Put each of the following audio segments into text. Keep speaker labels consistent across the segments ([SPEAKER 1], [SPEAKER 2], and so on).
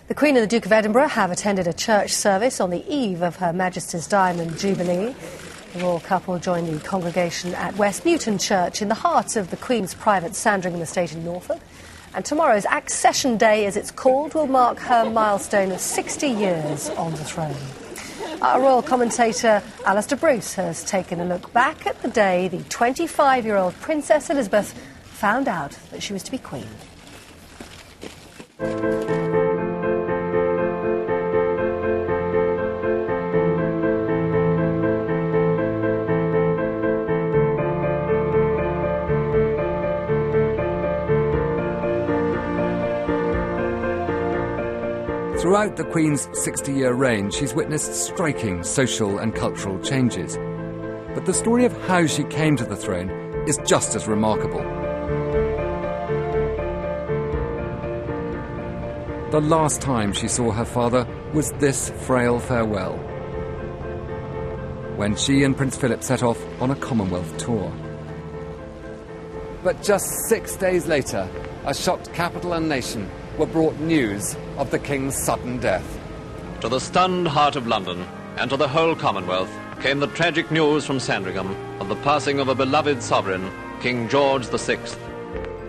[SPEAKER 1] The Queen and the Duke of Edinburgh have attended a church service on the eve of Her Majesty's Diamond Jubilee. The royal couple joined the congregation at West Newton Church in the heart of the Queen's private Sandringham estate in Norfolk. And tomorrow's Accession Day, as it's called, will mark her milestone of 60 years on the throne. Our royal commentator Alistair Bruce has taken a look back at the day the 25-year-old Princess Elizabeth found out that she was to be Queen.
[SPEAKER 2] Throughout the Queen's 60-year reign, she's witnessed striking social and cultural changes. But the story of how she came to the throne is just as remarkable. The last time she saw her father was this frail farewell, when she and Prince Philip set off on a Commonwealth tour. But just 6 days later, a shocked capital and nation were brought news of the King's sudden death.
[SPEAKER 3] To the stunned heart of London and to the whole Commonwealth came the tragic news from Sandringham of the passing of a beloved sovereign, King George VI.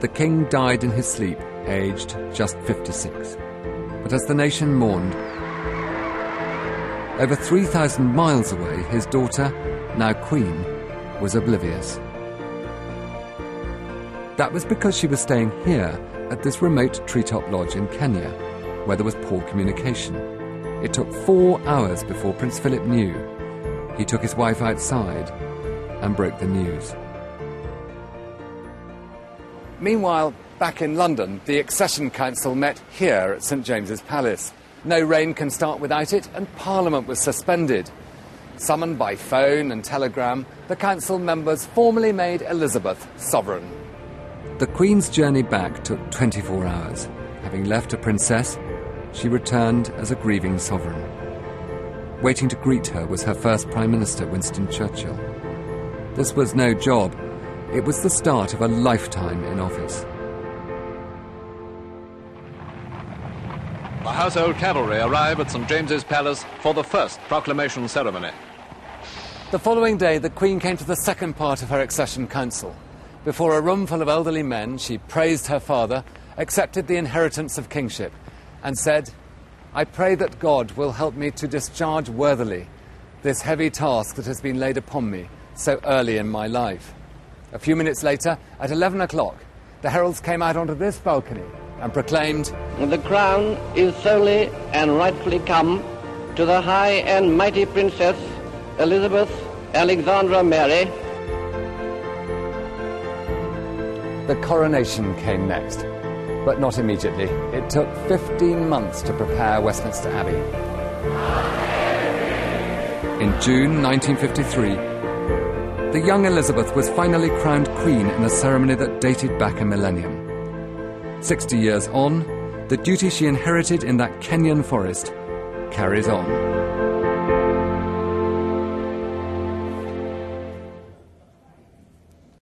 [SPEAKER 2] The King died in his sleep, aged just 56. But as the nation mourned, over 3,000 miles away, his daughter, now Queen, was oblivious. That was because she was staying here at this remote treetop lodge in Kenya, where there was poor communication. It took 4 hours before Prince Philip knew. He took his wife outside and broke the news. Meanwhile, back in London, the Accession Council met here at St James's Palace. No reign can start without it, and Parliament was suspended. Summoned by phone and telegram, the council members formally made Elizabeth sovereign. The Queen's journey back took 24 hours. Having left a princess, she returned as a grieving sovereign. Waiting to greet her was her first Prime Minister, Winston Churchill. This was no job. It was the start of a lifetime in office.
[SPEAKER 3] The household cavalry arrive at St James's Palace for the first proclamation ceremony.
[SPEAKER 2] The following day, the Queen came to the second part of her Accession Council. Before a room full of elderly men, she praised her father, accepted the inheritance of kingship, and said, "I pray that God will help me to discharge worthily this heavy task that has been laid upon me so early in my life." A few minutes later, at 11 o'clock, the heralds came out onto this balcony and proclaimed,
[SPEAKER 4] "The crown is solely and rightfully come to the high and mighty Princess Elizabeth Alexandra Mary."
[SPEAKER 2] The coronation came next, but not immediately. It took 15 months to prepare Westminster Abbey. In June 1953, the young Elizabeth was finally crowned Queen in a ceremony that dated back a millennium. 60 years on, the duty she inherited in that Kenyan forest carries on.